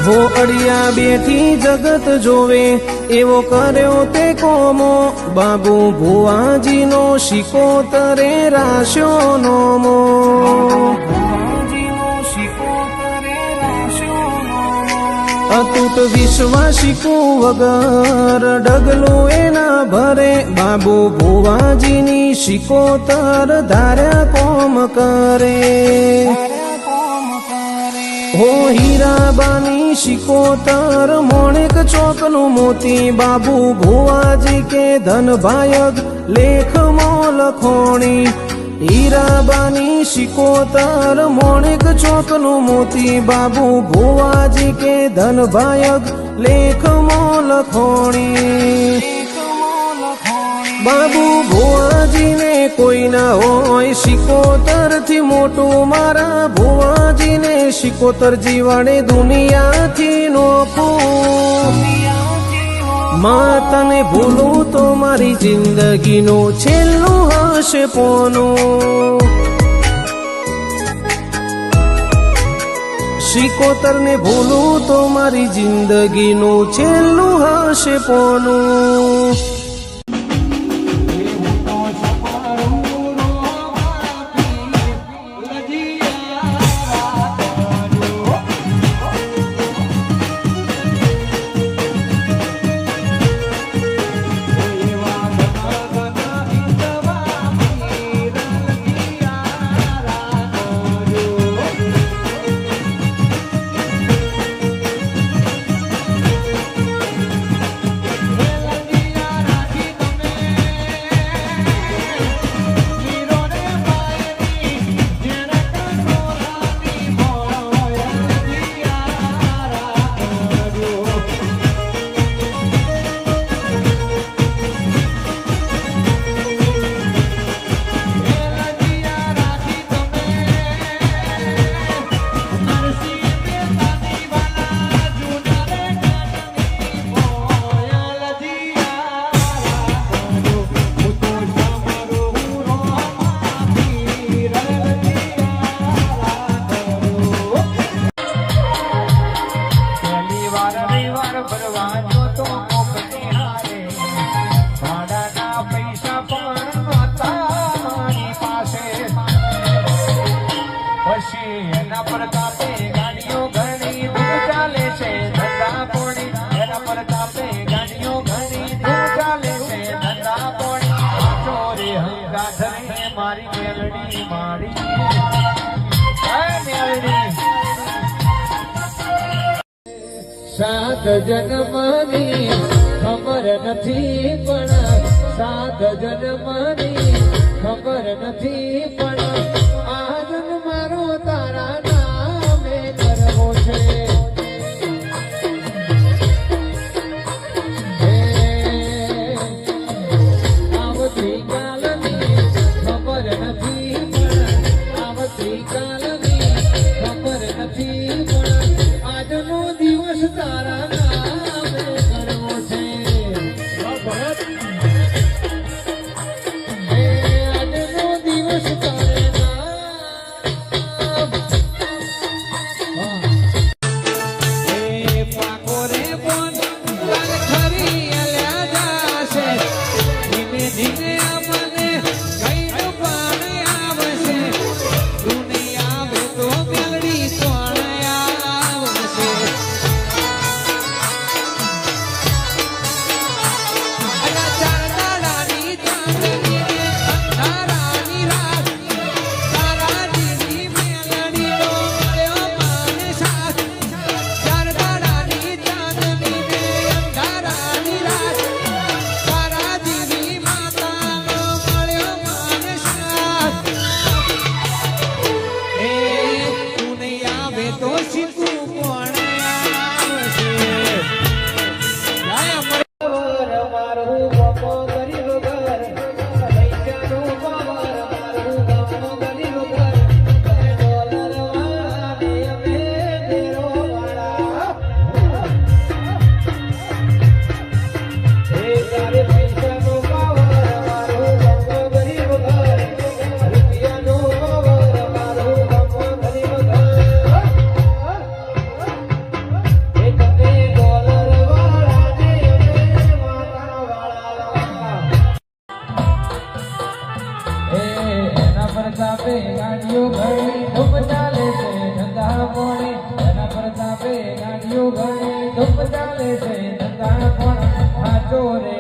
હો અડિયા બેઠી જગત જોવે એવો કર્યો તે કોમો બાબુ ભુવાજીનો શિકોતરે રાશ્યો નોમો અતૂટ વિશ્વાસિકું વગર ડગલું એના ભરે બાબુ ભુવાજીની શિકોતર ધાર્યા કોમ કરે હો હીરાબાની શિકોતર મોણેક ચોકનું મોતી બાબુ ભુવાજી કે ધન ભાયગ લેખ મોલ ખોણી હીરાબાની શિકોતર મોણેક ચોકનું મોતી બાબુ ભુવાજી કે ધન ભાયગ લેખ મોલ ખોણી બાબુ ભુવાજીને કોઈ ના હોય શિકોતર થી મોટું મારા ભુવાજીને શિકોતર જીવાડે દુનિયાથી નોખું માં તને ભૂલું તો મારી જિંદગીનું છેલ્લું હશે પોનું શિકોતર ને ભૂલું તો મારી જિંદગીનું છેલ્લું હશે પોનું સાત જન્મની ખબર નથી પણ સાત જન્મની ખબર નથી પણ આ જન્મ મારો તારા નામે કરવો છે આવતી કાલની ખબર નથી પણ આવતી કાલની ખબર નથી પણ આજનો દિવસ તારા નામે કરવો છે આજનો દિવસ તારે ચાલે છે ધંધા પણ સાચો રે